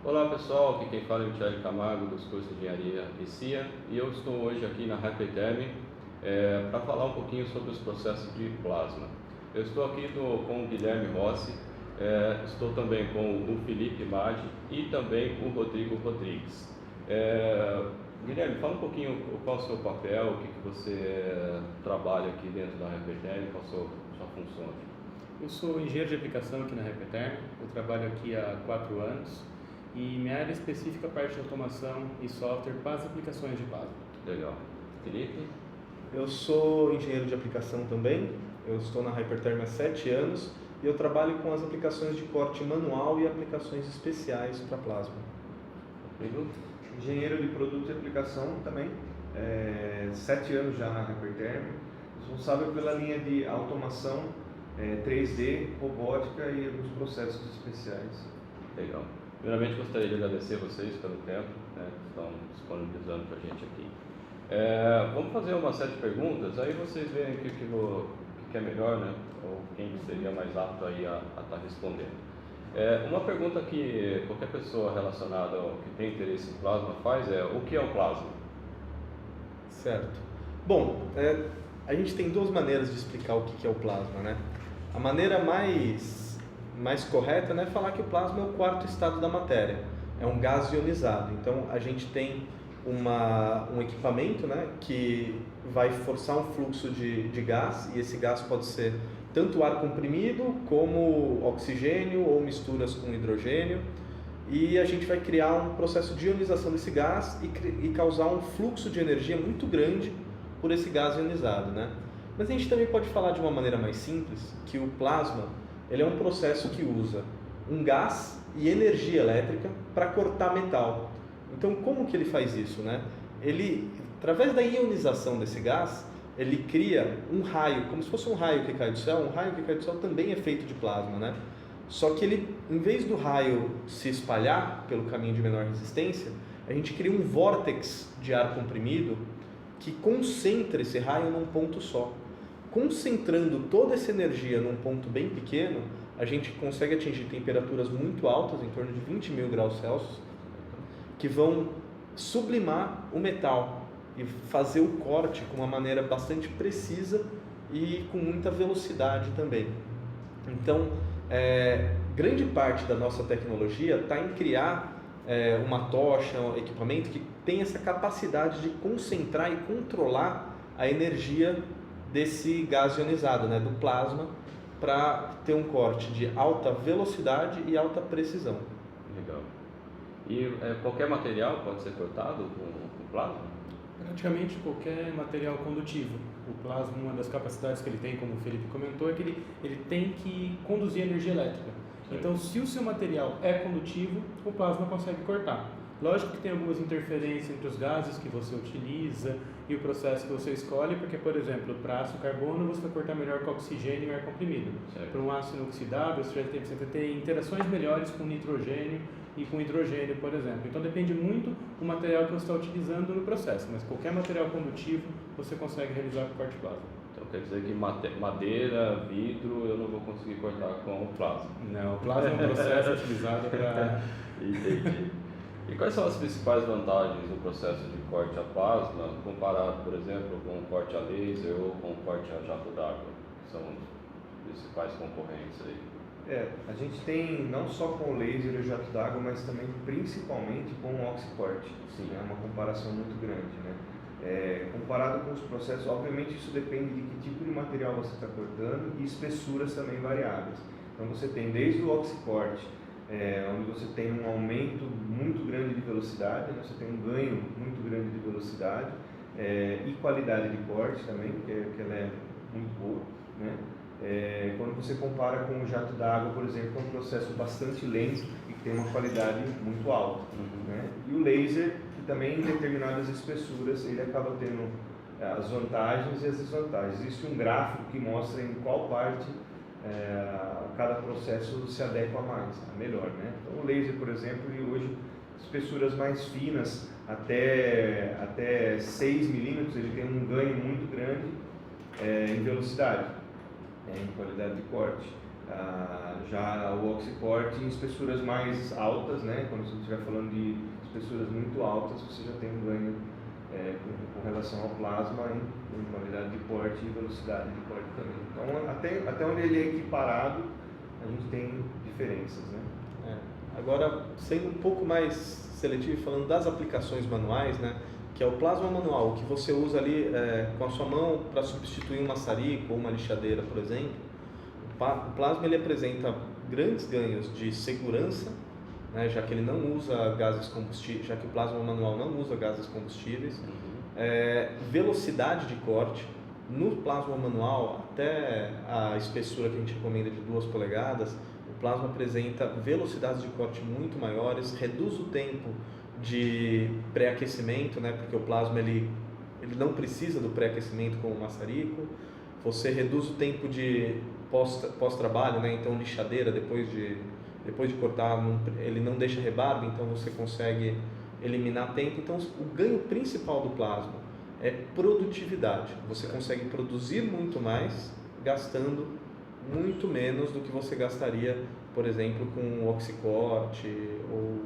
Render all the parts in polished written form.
Olá pessoal, aqui quem fala é o Thiago Camargo dos cursos de Engenharia e CIA e eu estou hoje aqui na Hyperterm para falar um pouquinho sobre os processos de plasma. Eu estou aqui com o Guilherme Rossi, estou também com o Felipe Maggi e também o Rodrigo Rodrigues. Guilherme, fala um pouquinho qual é o seu papel, o que você trabalha aqui dentro da Hyperterm, qual é a sua função aqui. Eu sou engenheiro de aplicação aqui na Hyperterm, eu trabalho aqui há 4 anos e minha área específica é a parte de automação e software para as aplicações de plasma. Legal. Felipe? Eu sou engenheiro de aplicação também, eu estou na Hyperterm há 7 anos e eu trabalho com as aplicações de corte manual e aplicações especiais para plasma. Rodrigo? Engenheiro de produto e aplicação também, 7 anos já na Hyperterm, responsável pela linha de automação 3D, robótica e alguns processos especiais. Legal. Primeiramente gostaria de agradecer vocês pelo tempo que estão disponibilizando para a gente aqui. Vamos fazer uma série de perguntas, aí vocês veem o que é melhor, né? Ou quem seria mais apto aí a estar respondendo. Uma pergunta que qualquer pessoa relacionada ou que tem interesse em plasma faz é: o que é o plasma? Certo. Bom, a gente tem duas maneiras de explicar o que é o plasma, né? A maneira mais correta, né, é falar que o plasma é o quarto estado da matéria, é um gás ionizado. Então a gente tem um equipamento, né, que vai forçar um fluxo de gás, e esse gás pode ser tanto ar comprimido como oxigênio ou misturas com hidrogênio, e a gente vai criar um processo de ionização desse gás e causar um fluxo de energia muito grande por esse gás ionizado, né? Mas a gente também pode falar de uma maneira mais simples, que o plasma ele é um processo que usa um gás e energia elétrica para cortar metal. Então, como que ele faz isso, né? Ele, através da ionização desse gás, ele cria um raio, como se fosse um raio que cai do céu. Um raio que cai do céu também é feito de plasma, né? Só que ele, em vez do raio se espalhar pelo caminho de menor resistência, a gente cria um vórtex de ar comprimido que concentra esse raio num ponto só. Concentrando toda essa energia num ponto bem pequeno, a gente consegue atingir temperaturas muito altas, em torno de 20 mil graus Celsius, que vão sublimar o metal e fazer o corte com uma maneira bastante precisa e com muita velocidade também. Então, grande parte da nossa tecnologia está em criar uma tocha, um equipamento que tem essa capacidade de concentrar e controlar a energia desse gás ionizado, né, do plasma, para ter um corte de alta velocidade e alta precisão. Legal. E qualquer material pode ser cortado com plasma? Praticamente qualquer material condutivo. O plasma, uma das capacidades que ele tem, como o Felipe comentou, é que ele tem que conduzir energia elétrica. Então, se o seu material é condutivo, o plasma consegue cortar. Lógico que tem algumas interferências entre os gases que você utiliza e o processo que você escolhe, porque, por exemplo, para aço carbono você vai cortar melhor com oxigênio e ar comprimido. Para um aço inoxidável você vai ter interações melhores com nitrogênio e com hidrogênio, por exemplo. Então depende muito do material que você está utilizando no processo, mas qualquer material condutivo você consegue realizar com corte plasma. Então quer dizer que madeira, vidro, eu não vou conseguir cortar com o plasma. Não, o plasma é um processo utilizado para... Entendi. E quais são as principais vantagens do processo de corte a plasma comparado, por exemplo, com o corte a laser ou com o corte a jato d'água? Que são os principais concorrentes aí. A gente tem não só com o laser e o jato d'água, mas também principalmente com o oxycorte. Sim. É uma comparação muito grande, né? Comparado com os processos, obviamente isso depende de que tipo de material você está cortando e espessuras também variáveis. Então você tem desde o oxycorte, onde você tem um aumento muito grande de velocidade, né? Você tem um ganho muito grande de velocidade e qualidade de corte também, que ela é muito boa, né? Quando você compara com o jato d'água, por exemplo, é um processo bastante lento e que tem uma qualidade muito alta, né? E o laser, que também em determinadas espessuras ele acaba tendo as vantagens e as desvantagens. Existe um gráfico que mostra em qual parte cada processo se adequa mais, a melhor, né? Então o laser, por exemplo, e hoje espessuras mais finas, até 6 milímetros, ele tem um ganho muito grande em velocidade, em qualidade de corte. Já o OxyPort em espessuras mais altas, né? Quando você estiver falando de espessuras muito altas, você já tem um ganho com relação ao plasma em qualidade de corte e velocidade de corte também. Então, até onde ele é equiparado, a gente tem diferenças, né? Agora, sendo um pouco mais seletivo, falando das aplicações manuais, né? Que é o plasma manual, que você usa ali com a sua mão para substituir um maçarico ou uma lixadeira, por exemplo. O plasma ele apresenta grandes ganhos de segurança, né, já que ele não usa gases combustíveis, já que o plasma manual não usa gases combustíveis, velocidade de corte. No plasma manual, até a espessura que a gente recomenda de 2 polegadas, o plasma apresenta velocidades de corte muito maiores, reduz o tempo de pré-aquecimento, né, porque o plasma ele não precisa do pré-aquecimento como o maçarico. Você reduz o tempo de pós-trabalho, né, então lixadeira, depois de cortar, ele não deixa rebarba, então você consegue eliminar tempo. Então o ganho principal do plasma é produtividade. Você consegue produzir muito mais gastando muito menos do que você gastaria, por exemplo, com o OxyCort ou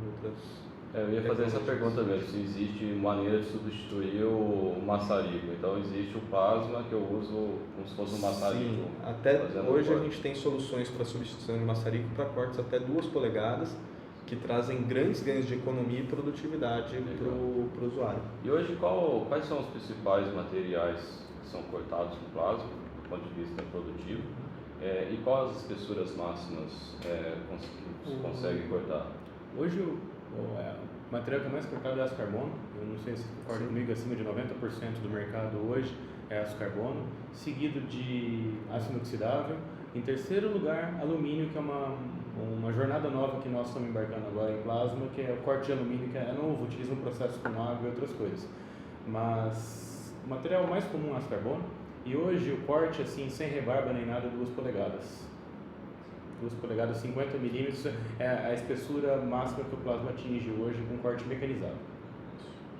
outras. Eu ia fazer essa pergunta mesmo, se existe maneira de substituir o maçarico. Então existe o plasma que eu uso como se fosse um maçarico. Sim, até hoje a gente tem soluções para substituição de maçarico para cortes até 2 polegadas, que trazem grandes ganhos de economia e produtividade para o usuário. E hoje quais são os principais materiais que são cortados com plasma, do ponto de vista produtivo? E quais as espessuras máximas que consegue cortar? Hoje o material que é mais cortado é aço carbono. Eu não sei se concorda comigo, acima de 90% do mercado hoje é aço carbono, seguido de aço inoxidável. Em terceiro lugar, alumínio, que é uma jornada nova que nós estamos embarcando agora em plasma, que é o corte de alumínio, que é novo, utiliza um processo com água e outras coisas. Mas o material mais comum é aço carbono, e hoje o corte, assim, sem rebarba nem nada, 2 polegadas. 2 polegadas, 50 milímetros é a espessura máxima que o plasma atinge hoje com corte mecanizado.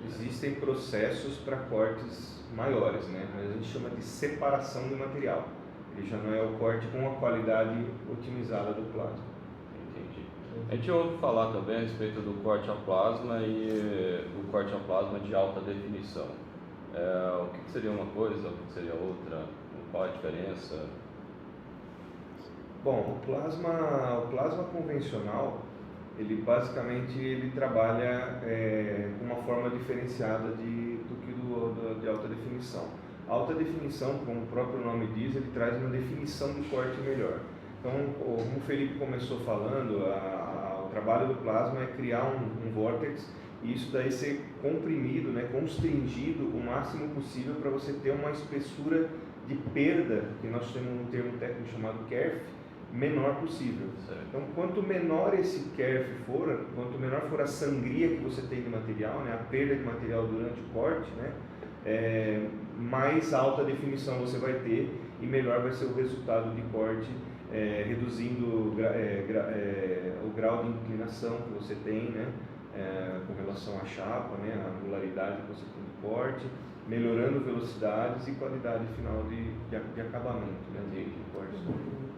Existem processos para cortes maiores, né? Mas a gente chama de separação de material. Ele já não é o corte com a qualidade otimizada do plasma. Entendi. A gente ouve falar também a respeito do corte a plasma e o corte a plasma de alta definição. O que seria uma coisa, o que seria outra? Qual a diferença? Bom, o plasma convencional, ele basicamente trabalha com uma forma diferenciada do que de alta definição. A alta definição, como o próprio nome diz, ele traz uma definição de corte melhor. Então, como o Felipe começou falando, o trabalho do plasma é criar um vórtex e isso daí ser comprimido, né, constringido o máximo possível para você ter uma espessura de perda, que nós temos um termo técnico chamado kerf, menor possível. Então, quanto menor esse kerf for, quanto menor for a sangria que você tem de material, né, a perda de material durante o corte, né, mais alta definição você vai ter e melhor vai ser o resultado de corte, reduzindo o grau de inclinação que você tem, né, com relação à chapa, né, a angularidade que você tem de corte, melhorando velocidades e qualidade final de acabamento, né, de corte.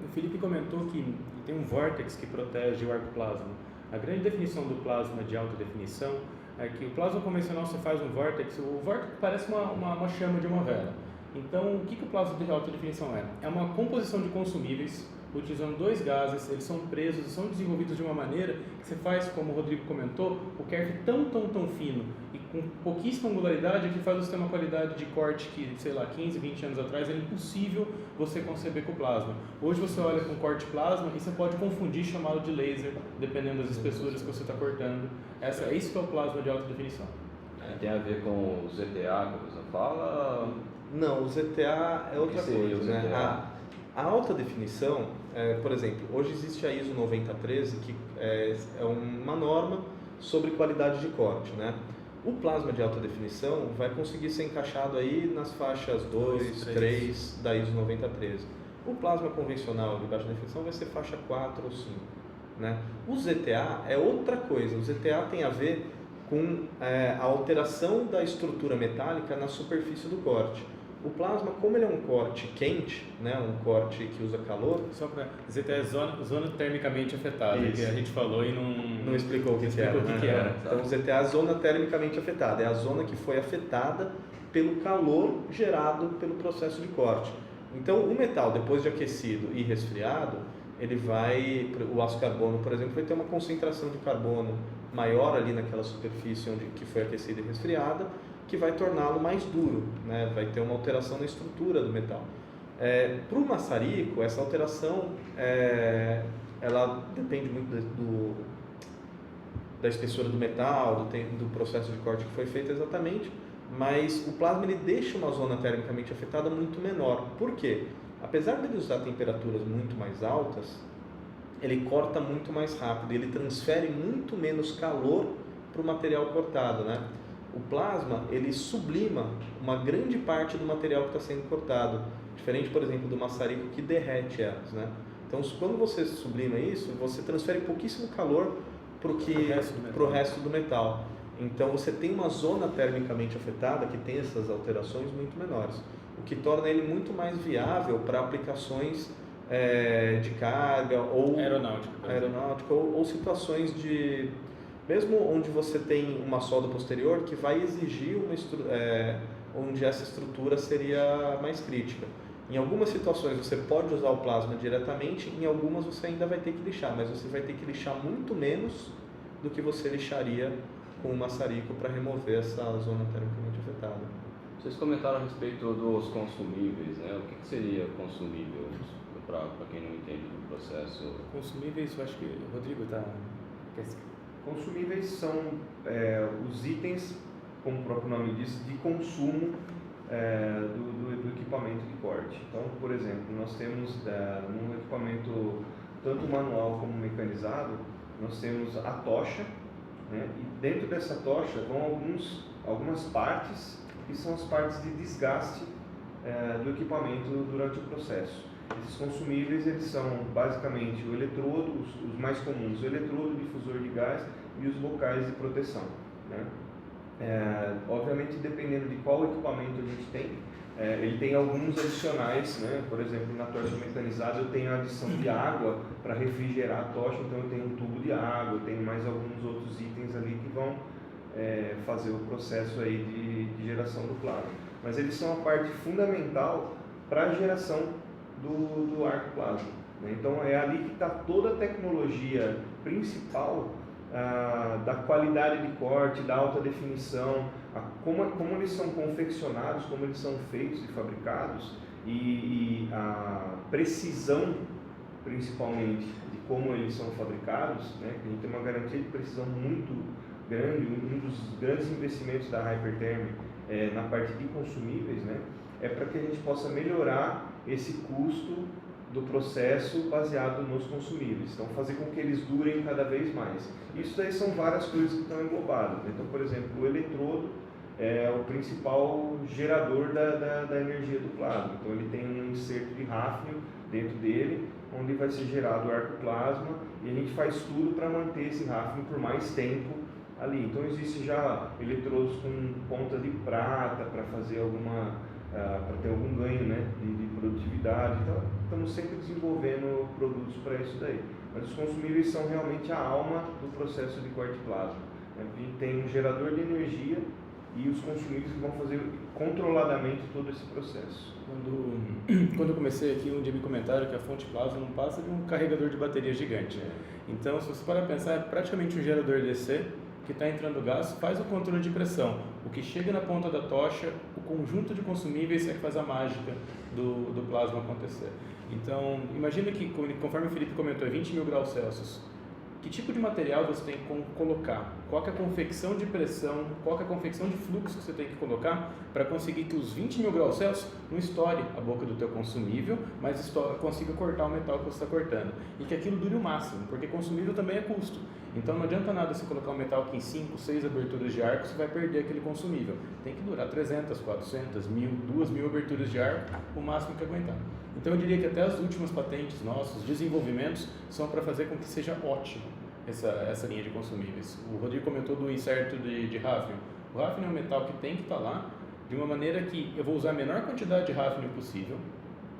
O Felipe comentou que tem um vórtex que protege o arco plasma. A grande definição do plasma de alta definição é que o plasma convencional você faz um vórtex, o vórtex parece uma chama de uma vela. Então, o que o plasma de alta definição é? É uma composição de consumíveis, utilizando 2 gases, eles são presos e são desenvolvidos de uma maneira que você faz, como o Rodrigo comentou, o kerf tão fino e com pouquíssima angularidade que faz você ter uma qualidade de corte que, sei lá, 15, 20 anos atrás era impossível você conceber com o plasma. Hoje você olha com corte plasma e você pode confundir chamado de laser, dependendo das espessuras que você está cortando. É isso que é o plasma de alta definição. Tem a ver com o ZTA que você fala? Não, o ZTA é outra coisa, né? A alta definição, por exemplo, hoje existe a ISO 9013, que é uma norma sobre qualidade de corte, né? O plasma de alta definição vai conseguir ser encaixado aí nas faixas 2, 3 da ISO 9013. O plasma convencional de baixa definição vai ser faixa 4 ou 5, né? O ZTA é outra coisa. O ZTA tem a ver com a alteração da estrutura metálica na superfície do corte. O plasma, como ele é um corte quente, né, um corte que usa calor... Só para dizer que é zona termicamente afetada, Isso. que a gente falou e não explicou o que, que era. Então, ZT é a zona termicamente afetada, é a zona que foi afetada pelo calor gerado pelo processo de corte. Então, o metal, depois de aquecido e resfriado, o aço carbono, por exemplo, vai ter uma concentração de carbono maior ali naquela superfície que foi aquecida e resfriada, que vai torná-lo mais duro, né? Vai ter uma alteração na estrutura do metal. Para o maçarico, essa alteração ela depende muito da espessura do metal, do processo de corte que foi feito exatamente, mas o plasma ele deixa uma zona termicamente afetada muito menor. Por quê? Apesar de ele usar temperaturas muito mais altas, ele corta muito mais rápido, ele transfere muito menos calor para o material cortado, né? O plasma, ele sublima uma grande parte do material que está sendo cortado, diferente, por exemplo, do maçarico que derrete elas, né? Então, quando você sublima isso, você transfere pouquíssimo calor para o resto do metal. Então, você tem uma zona termicamente afetada que tem essas alterações muito menores, o que torna ele muito mais viável para aplicações de carga ou aeronáutica ou situações de... Mesmo onde você tem uma solda posterior que vai exigir onde essa estrutura seria mais crítica. Em algumas situações você pode usar o plasma diretamente, em algumas você ainda vai ter que lixar, mas você vai ter que lixar muito menos do que você lixaria com o maçarico para remover essa zona termicamente afetada. Vocês comentaram a respeito dos consumíveis, né? O que seria consumível para quem não entende do processo? Consumíveis, eu acho que o Rodrigo está... Consumíveis são os itens, como o próprio nome diz, de consumo do equipamento de corte. Então, por exemplo, nós temos num equipamento tanto manual como mecanizado, nós temos a tocha, né? E dentro dessa tocha vão algumas partes que são as partes de desgaste do equipamento durante o processo. Esses consumíveis eles são basicamente o eletrodo, os mais comuns, o eletrodo, o difusor de gás e os bocais de proteção, né? Obviamente, dependendo de qual equipamento a gente tem, ele tem alguns adicionais, né? Por exemplo, na tocha mecanizada eu tenho a adição de água para refrigerar a tocha, então eu tenho um tubo de água, eu tenho mais alguns outros itens ali que vão fazer o processo aí de geração do plasma. Mas eles são a parte fundamental para a geração do arco plasma, né? Então é ali que está toda a tecnologia principal da qualidade de corte, da alta definição, como eles são confeccionados, como eles são feitos e fabricados e a precisão principalmente de como eles são fabricados, né? A gente tem uma garantia de precisão muito grande. Um dos grandes investimentos da Hypertherm na parte de consumíveis, né? É para que a gente possa melhorar esse custo do processo baseado nos consumíveis. Então, fazer com que eles durem cada vez mais. Isso daí são várias coisas que estão englobadas. Então, por exemplo, o eletrodo é o principal gerador da energia do plasma. Então, ele tem um inserto de hafnio dentro dele, onde vai ser gerado o arco plasma, e a gente faz tudo para manter esse hafnio por mais tempo ali. Então, existe já eletrodos com ponta de prata para fazer para ter algum ganho, né, de produtividade. Então, estamos sempre desenvolvendo produtos para isso daí. Mas os consumíveis são realmente a alma do processo de corte plasma. A gente tem um gerador de energia e os consumíveis que vão fazer controladamente todo esse processo. Quando eu comecei aqui, um dia me comentaram que a fonte plasma não passa de um carregador de bateria gigante. Então, se você parar para pensar, é praticamente um gerador DC que está entrando gás, faz o controle de pressão. O que chega na ponta da tocha, o conjunto de consumíveis é que faz a mágica do plasma acontecer. Então, imagina que, conforme o Felipe comentou, é 20 mil graus Celsius. Que tipo de material você tem que colocar? Qual que é a confecção de pressão, qual que é a confecção de fluxo que você tem que colocar para conseguir que os 20 mil graus Celsius não estoure a boca do teu consumível, mas consiga cortar o metal que você está cortando. E que aquilo dure o máximo, porque consumível também é custo. Então não adianta nada você colocar um metal que em 5, 6 aberturas de arco você vai perder aquele consumível. Tem que durar 300, 400, 1000, 2000 aberturas de arco, o máximo que aguentar. Então eu diria que até as últimas patentes nossos, desenvolvimentos, são para fazer com que seja ótimo essa linha de consumíveis. O Rodrigo comentou do inserto de hafnium. O hafnium é um metal que tem que estar lá, de uma maneira que eu vou usar a menor quantidade de hafnium possível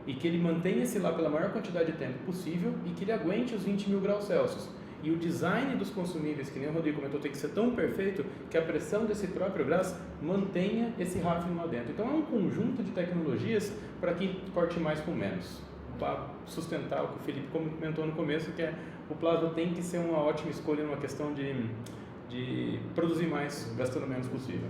e que ele mantenha-se lá pela maior quantidade de tempo possível e que ele aguente os 20 mil graus Celsius. E o design dos consumíveis, que nem o Rodrigo comentou, tem que ser tão perfeito que a pressão desse próprio gás mantenha esse hafnium lá dentro. Então é um conjunto de tecnologias para que corte mais com menos. Para sustentar o que o Felipe comentou no começo, que é o plasma tem que ser uma ótima escolha numa questão de produzir mais, gastando menos possível.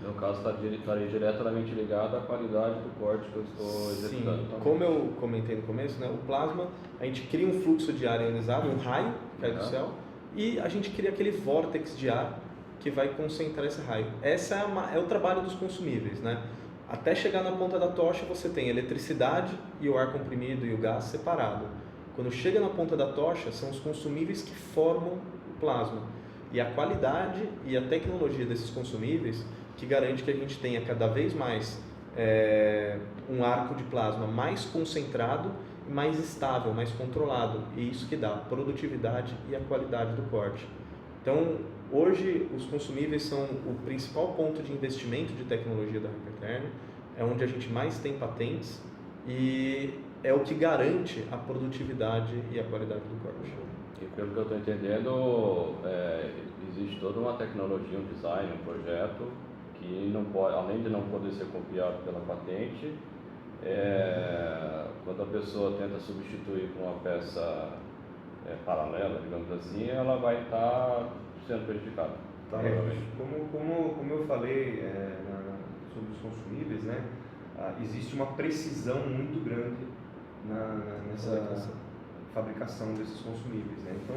No caso, estaria diretamente ligado à qualidade do corte que eu estou executando. Sim, como eu comentei no começo, né, o plasma, a gente cria um fluxo de ar ionizado, um raio que cai do céu, e a gente cria aquele vórtex de ar que vai concentrar esse raio. Esse é o trabalho dos consumíveis, né? Até chegar na ponta da tocha, você tem a eletricidade e o ar comprimido e o gás separado. Quando chega na ponta da tocha, são os consumíveis que formam o plasma. E a qualidade e a tecnologia desses consumíveis que garante que a gente tenha cada vez mais um arco de plasma mais concentrado, mais estável, mais controlado. E isso que dá a produtividade e a qualidade do corte. Então, hoje, os consumíveis são o principal ponto de investimento de tecnologia da Hypertherm, é onde a gente mais tem patentes e é o que garante a produtividade e a qualidade do corte. E pelo que eu estou entendendo, existe toda uma tecnologia, um design, um projeto que não pode, além de não poder ser copiado pela patente, quando a pessoa tenta substituir por uma peça paralela, digamos assim, ela vai estar sendo prejudicada. Como eu falei sobre os consumíveis, né, existe uma precisão muito grande nessa fabricação desses consumíveis, né? Então,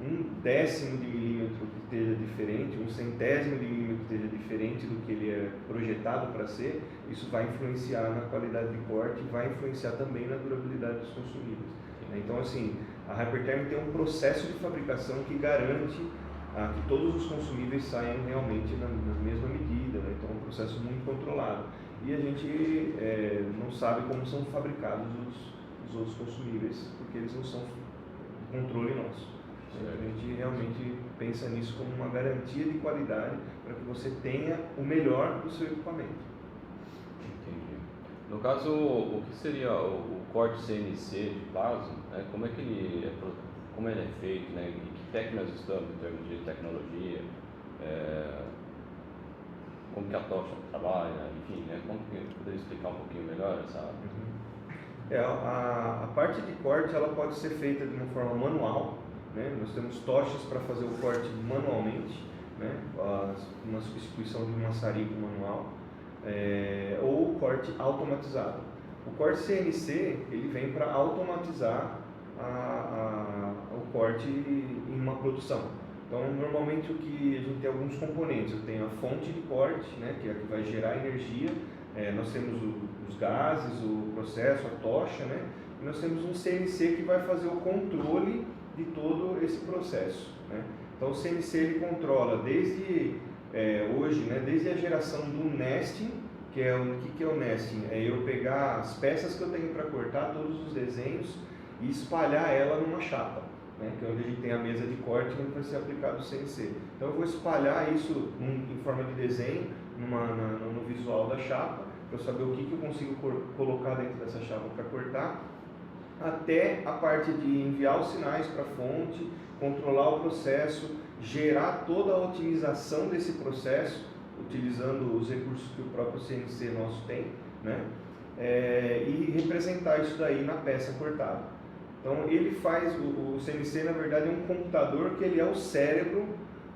1/10 de milímetro que esteja diferente, 1/100º de milímetro que esteja diferente do que ele é projetado para ser, isso vai influenciar na qualidade de corte e vai influenciar também na durabilidade dos consumíveis. Então, assim, a Hypertherm tem um processo de fabricação que garante que todos os consumíveis saiam realmente na mesma medida, né? Então é um processo muito controlado. E a gente não sabe como são fabricados os outros consumíveis, porque eles não são controle nosso. Então, a gente realmente pensa nisso como uma garantia de qualidade para que você tenha o melhor do seu equipamento. Entendi. No caso, o que seria o corte CNC de plasma? Como ele é feito, né? Em que técnicas nós estamos em termos de tecnologia? Como que a tocha trabalha? Enfim, né? Como que poderia explicar um pouquinho melhor essa área? A parte de corte ela pode ser feita de uma forma manual, né? Nós temos tochas para fazer o corte manualmente, né? Uma substituição de um maçarico manual, ou corte automatizado. O corte CNC ele vem para automatizar o corte em uma produção. Então, normalmente a gente tem alguns componentes. Eu tenho a fonte de corte, né, que é a que vai gerar energia. Nós temos os gases, o processo, a tocha, né, e nós temos um CNC que vai fazer o controle de todo esse processo, né. Então, o CNC ele controla desde hoje, né, desde a geração do nesting, que é o que é o nesting? É eu pegar as peças que eu tenho para cortar, todos os desenhos, e espalhar ela numa chapa, né, que é onde a gente tem a mesa de corte onde vai ser aplicado o CNC. Então eu vou espalhar isso em forma de desenho no visual da chapa, para eu saber o que eu consigo colocar dentro dessa chapa para cortar, até a parte de enviar os sinais para a fonte, controlar o processo, gerar toda a otimização desse processo, utilizando os recursos que o próprio CNC nosso tem, né, e representar isso daí na peça cortada. Então ele faz, o CNC na verdade é um computador que ele é o cérebro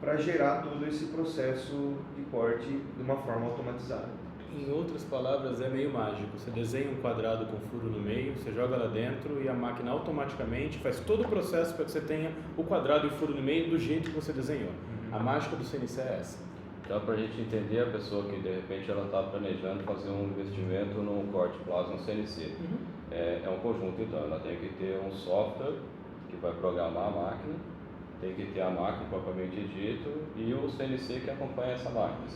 para gerar todo esse processo de corte de uma forma automatizada. Em outras palavras, é meio mágico. Você desenha um quadrado com furo no meio, você joga lá dentro e a máquina automaticamente faz todo o processo para que você tenha o quadrado e o furo no meio do jeito que você desenhou. A mágica do CNC é essa. Então, para a gente entender a pessoa que de repente ela está planejando fazer um investimento num corte plasma no CNC, é um conjunto. Então, ela tem que ter um software que vai programar a máquina, Tem que ter a máquina propriamente dito e o CNC que acompanha essa máquina.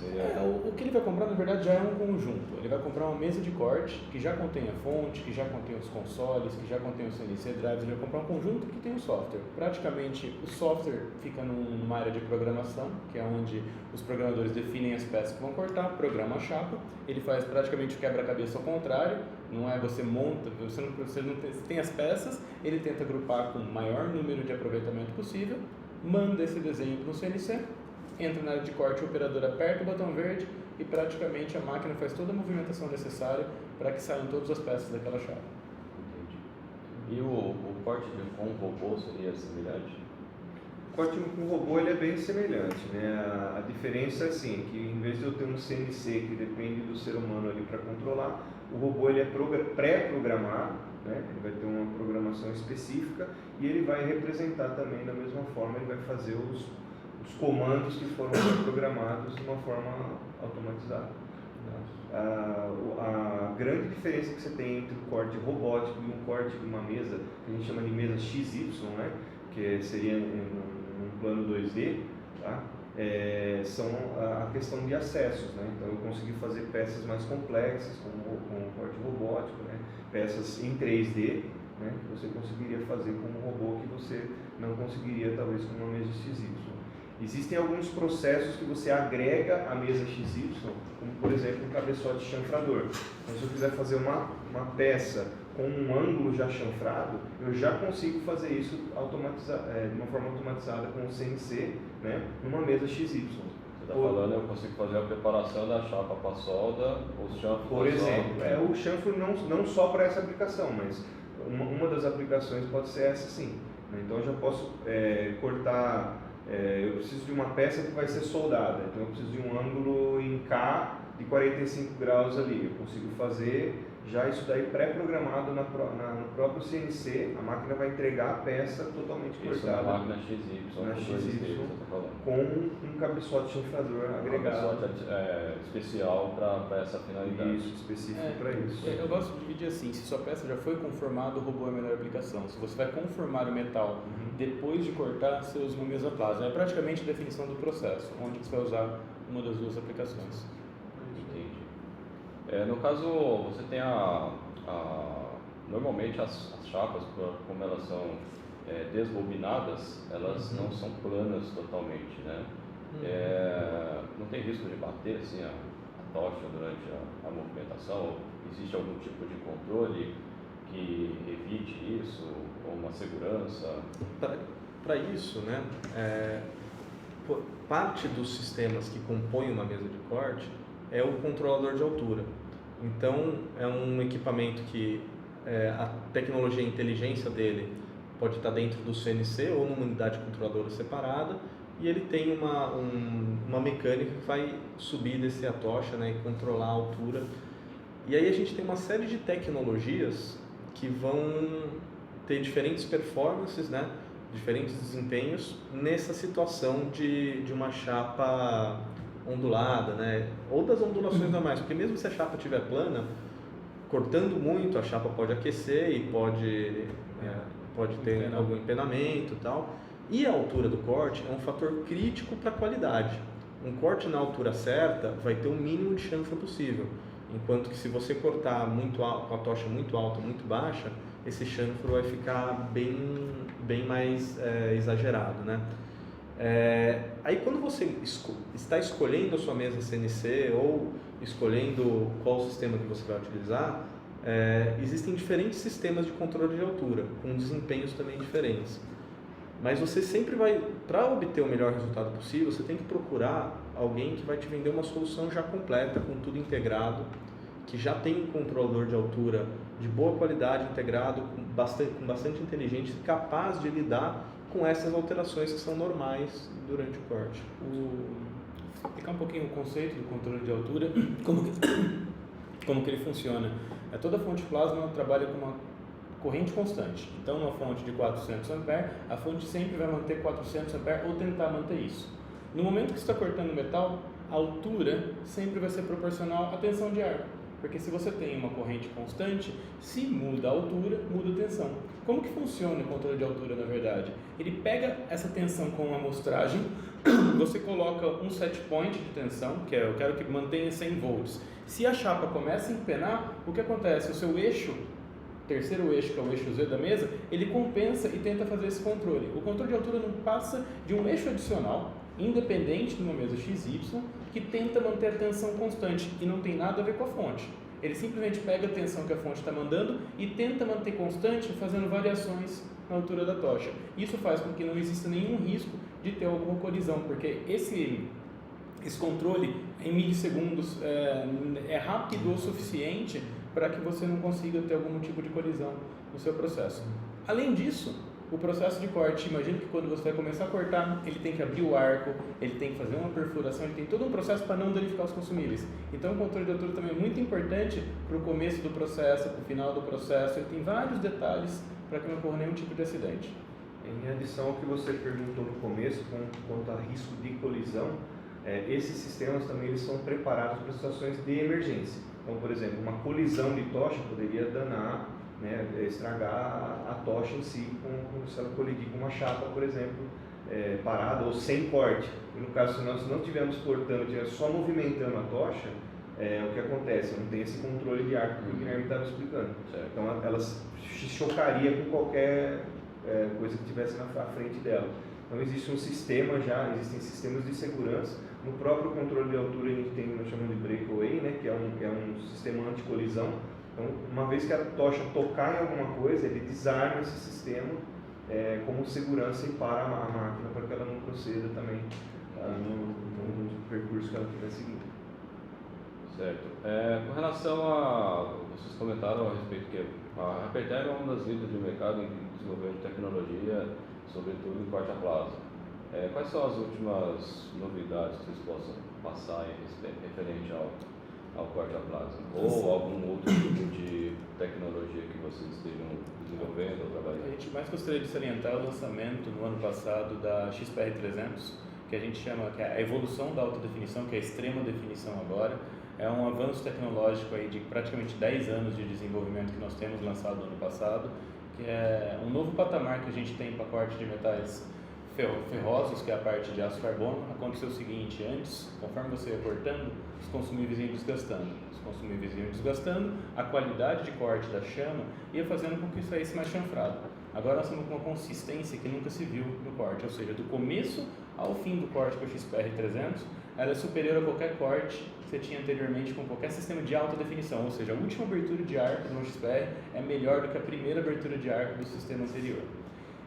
O que ele vai comprar, na verdade, já é um conjunto. Ele vai comprar uma mesa de corte que já contém a fonte, que já contém os consoles, que já contém os CNC drives. Ele vai comprar um conjunto que tem o software. Praticamente, o software fica numa área de programação, que é onde os programadores definem as peças que vão cortar, programa a chapa. Ele faz praticamente o quebra-cabeça ao contrário. Não é você monta, você não tem as peças, ele tenta agrupar com o maior número de aproveitamento possível, manda esse desenho para o CNC, entra na área de corte, o operador aperta o botão verde e praticamente a máquina faz toda a movimentação necessária para que saiam todas as peças daquela chapa. Entendi. E o corte com o robô seria semelhante? O corte com o robô ele é bem semelhante, né? A diferença é assim, que em vez de eu ter um CNC que depende do ser humano ali para controlar, o robô ele é pré-programado, né? Ele vai ter uma programação específica e ele vai representar também da mesma forma, ele vai fazer os comandos que foram programados de uma forma automatizada. A grande diferença que você tem entre o corte robótico e um corte de uma mesa, que a gente chama de mesa XY, né? Que seria num plano 2D, tá? São a questão de acessos, né? Então eu consegui fazer peças mais complexas com o corte robótico, né? Peças em 3D, né? Que você conseguiria fazer com um robô que você não conseguiria talvez com uma mesa XY. Existem alguns processos que você agrega à mesa XY, como por exemplo um cabeçote chanfrador. Então se eu quiser fazer uma peça com um ângulo já chanfrado, eu já consigo fazer isso de uma forma automatizada com o CNC, né, numa mesa XY. Você está falando, eu consigo fazer a preparação da chapa para solda, os chanfros. Por exemplo, o chanfro não só para essa aplicação, mas uma das aplicações pode ser essa sim. Então eu já posso cortar, eu preciso de uma peça que vai ser soldada, então eu preciso de um ângulo em K de 45 graus ali, eu consigo fazer já isso daí pré-programado no próprio CNC, a máquina vai entregar a peça totalmente cortada. Na máquina XY, na XY, tá com um cabeçote chanfrador agregado. Um cabeçote especial para essa finalidade. Isso, específico para isso. Eu gosto de dividir assim, se sua peça já foi conformada, o robô é a melhor aplicação. Se você vai conformar o metal depois de cortar, você usa uma mesa plasma. É praticamente a definição do processo, onde você vai usar uma das duas aplicações. Entendi. No caso, você tem normalmente as chapas, como elas são desbobinadas, elas não são planas totalmente, né? Não tem risco de bater assim, a tocha durante a movimentação? Ou existe algum tipo de controle que evite isso, ou uma segurança? Para isso, né, parte dos sistemas que compõem uma mesa de corte é o controlador de altura. Então, é um equipamento que a tecnologia e a inteligência dele pode estar dentro do CNC ou numa unidade controladora separada, e ele tem uma mecânica que vai subir, descer a tocha, né, e controlar a altura. E aí a gente tem uma série de tecnologias que vão ter diferentes performances, né, diferentes desempenhos nessa situação de uma chapa ondulada, né? Ou das ondulações normais, porque mesmo se a chapa estiver plana, cortando muito, a chapa pode aquecer e pode ter algum empenamento e tal. E a altura do corte é um fator crítico para a qualidade. Um corte na altura certa vai ter o mínimo de chanfro possível, enquanto que se você cortar muito alto, com a tocha muito alta, muito baixa, esse chanfro vai ficar bem mais exagerado, né? Aí quando você está escolhendo a sua mesa CNC ou escolhendo qual sistema que você vai utilizar, existem diferentes sistemas de controle de altura, com desempenhos também diferentes. Mas você sempre vai, para obter o melhor resultado possível, você tem que procurar alguém que vai te vender uma solução já completa, com tudo integrado, que já tem um controlador de altura de boa qualidade integrado, com bastante inteligência, capaz de lidar com essas alterações que são normais durante o corte. Explicar um pouquinho o conceito do controle de altura, como que ele funciona. Toda fonte plasma trabalha com uma corrente constante. Então, numa fonte de 400 A, a fonte sempre vai manter 400 A ou tentar manter isso. No momento que você está cortando metal, a altura sempre vai ser proporcional à tensão de ar. Porque se você tem uma corrente constante, se muda a altura, muda a tensão. Como que funciona o controle de altura, na verdade? Ele pega essa tensão com uma amostragem, você coloca um set point de tensão, que é eu quero que mantenha 100 volts. Se a chapa começa a empenar, o que acontece? O seu eixo, terceiro eixo, que é o eixo Z da mesa, ele compensa e tenta fazer esse controle. O controle de altura não passa de um eixo adicional, independente de uma mesa XY, que tenta manter a tensão constante e não tem nada a ver com a fonte. Ele simplesmente pega a tensão que a fonte está mandando e tenta manter constante fazendo variações na altura da tocha. Isso faz com que não exista nenhum risco de ter alguma colisão, porque esse controle em milissegundos é rápido o suficiente para que você não consiga ter algum tipo de colisão no seu processo. Além disso, o processo de corte, imagina que quando você vai começar a cortar, ele tem que abrir o arco, ele tem que fazer uma perfuração, ele tem todo um processo para não danificar os consumíveis. Então o controle de altura também é muito importante para o começo do processo, para o final do processo, ele tem vários detalhes para que não ocorra nenhum tipo de acidente. Em adição ao que você perguntou no começo, quanto a risco de colisão, esses sistemas também eles são preparados para situações de emergência. Então, por exemplo, uma colisão de tocha poderia danar, né, estragar a tocha em si, se ela colidir com uma chapa, por exemplo, parada ou sem corte. E no caso, se nós não estivermos cortando, estivermos só movimentando a tocha, o que acontece? Não tem esse controle de arco que o Guilherme estava explicando. Certo. Então, ela se chocaria com qualquer coisa que estivesse na frente dela. Então, existe um sistema existem sistemas de segurança. No próprio controle de altura, a gente tem, nós chamamos de breakaway, né, que é um sistema anti-colisão. Então, uma vez que a tocha tocar em alguma coisa, ele desarma esse sistema como segurança e para a máquina para que ela não proceda também no percurso que ela estiver seguindo. Certo. Com relação a... Vocês comentaram a respeito que a Hypertherm é uma das líderes de mercado em desenvolvimento de tecnologia, sobretudo em corte a plasma. Quais são as últimas novidades que vocês possam passar referente ao corte a plasma? Ou algum outro tipo de tecnologia que vocês estejam desenvolvendo ou trabalhando? A gente mais gostaria de salientar o lançamento no ano passado da XPR300, que a gente chama que é a evolução da alta definição, que é a extrema definição agora. É um avanço tecnológico aí de praticamente 10 anos de desenvolvimento que nós temos lançado no ano passado, que é um novo patamar que a gente tem para corte de metais ferrosos, que é a parte de aço carbono. Aconteceu o seguinte: antes, conforme você ia cortando, os consumíveis iam desgastando. Os consumíveis iam desgastando, a qualidade de corte da chama ia fazendo com que saísse mais chanfrado. Agora nós estamos com uma consistência que nunca se viu no corte, ou seja, do começo ao fim do corte com o XPR300, ela é superior a qualquer corte que você tinha anteriormente com qualquer sistema de alta definição, ou seja, a última abertura de arco do XPR é melhor do que a primeira abertura de arco do sistema anterior.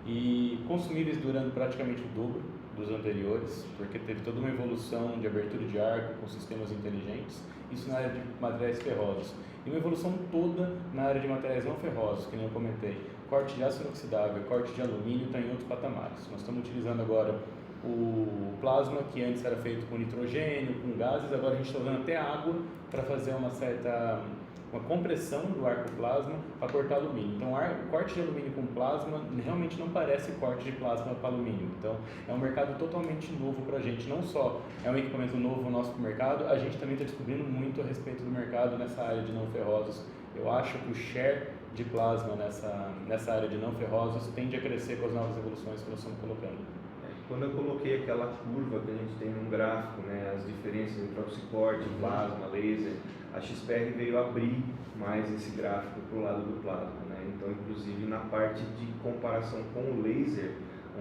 E consumíveis durando praticamente o dobro dos anteriores, porque teve toda uma evolução de abertura de arco com sistemas inteligentes, isso na área de materiais ferrosos. E uma evolução toda na área de materiais não ferrosos, que nem eu comentei. Corte de aço inoxidável, corte de alumínio está em outros patamares. Nós estamos utilizando agora o plasma, que antes era feito com nitrogênio, com gases, agora a gente está usando até água para fazer uma compressão do arco plasma para cortar alumínio. Então, o corte de alumínio com plasma realmente não parece corte de plasma para alumínio. Então, é um mercado totalmente novo para a gente. Não só é um equipamento novo nosso para o mercado, a gente também está descobrindo muito a respeito do mercado nessa área de não ferrosos. Eu acho que o share de plasma nessa área de não ferrosos tende a crescer com as novas evoluções que nós estamos colocando. Quando eu coloquei aquela curva que a gente tem num gráfico, né, as diferenças entre oxicorte, plasma, laser, a XPR veio abrir mais esse gráfico para o lado do plasma, né? Então, inclusive na parte de comparação com o laser,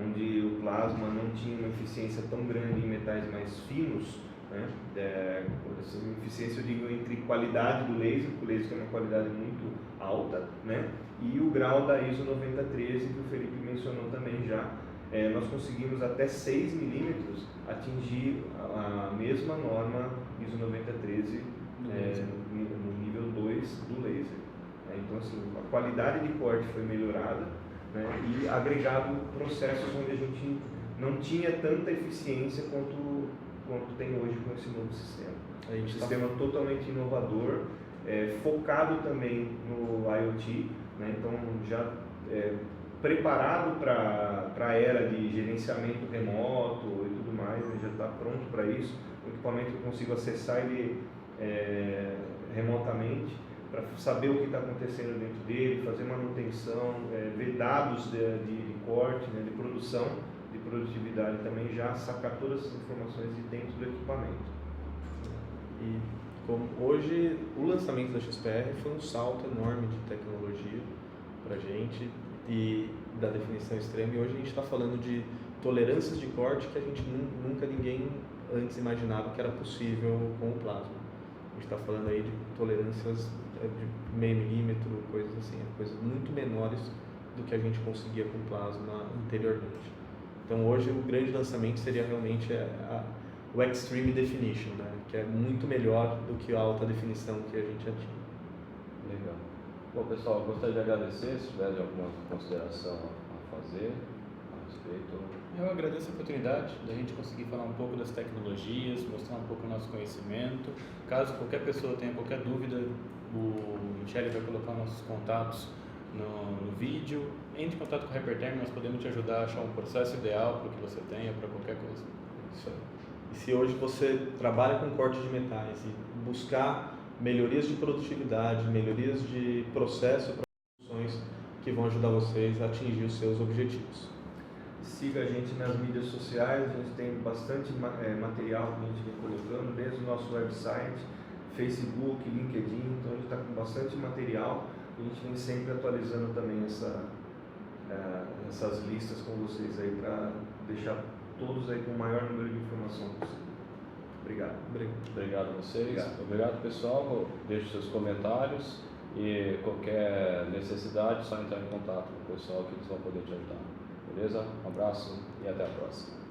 onde o plasma não tinha uma eficiência tão grande em metais mais finos, né? Essa eficiência eu digo entre qualidade do laser, porque o laser tem uma qualidade muito alta, né? E o grau da ISO 9013, que o Felipe mencionou também já. Nós conseguimos até 6 milímetros atingir a mesma norma ISO 9013 no nível 2 do laser. Então, assim, a qualidade de corte foi melhorada, né, e agregado processos onde a gente não tinha tanta eficiência quanto tem hoje com esse novo sistema. Um sistema totalmente inovador, focado também no IoT, né, então já preparado para a era de gerenciamento remoto e tudo mais, ele já está pronto para isso. O equipamento que eu consigo acessar ele remotamente, para saber o que está acontecendo dentro dele, fazer manutenção, ver dados de corte, né, de produção, de produtividade também, já sacar todas as informações de dentro do equipamento. E como hoje o lançamento da XPR foi um salto enorme de tecnologia para a gente e da definição extrema, e hoje a gente está falando de tolerâncias de corte que a gente nunca ninguém antes imaginava que era possível com o plasma. A gente está falando aí de tolerâncias de meio milímetro, coisas assim, coisas muito menores do que a gente conseguia com plasma anteriormente. Então hoje o grande lançamento seria realmente o Extreme Definition, né? Que é muito melhor do que a alta definição que a gente já tinha. Legal. Bom, pessoal, eu gostaria de agradecer, se tiver alguma consideração a fazer a respeito. Eu agradeço a oportunidade da gente conseguir falar um pouco das tecnologias, mostrar um pouco o nosso conhecimento. Caso qualquer pessoa tenha qualquer dúvida, o Michele vai colocar nossos contatos no vídeo. Entre em contato com o Hyperterm, nós podemos te ajudar a achar um processo ideal para o que você tenha, para qualquer coisa. Isso aí. E se hoje você trabalha com corte de metais e buscar melhorias de produtividade, melhorias de processo para soluções que vão ajudar vocês a atingir os seus objetivos. Siga a gente nas mídias sociais, a gente tem bastante material que a gente vem colocando, desde o nosso website, Facebook, LinkedIn, então a gente está com bastante material e a gente vem sempre atualizando também essas listas com vocês aí para deixar todos aí com o maior número de informação possível. Obrigado. Obrigado a vocês. Obrigado, pessoal. Deixe seus comentários e qualquer necessidade, só entrar em contato com o pessoal que eles vão poder te ajudar. Beleza? Um abraço e até a próxima.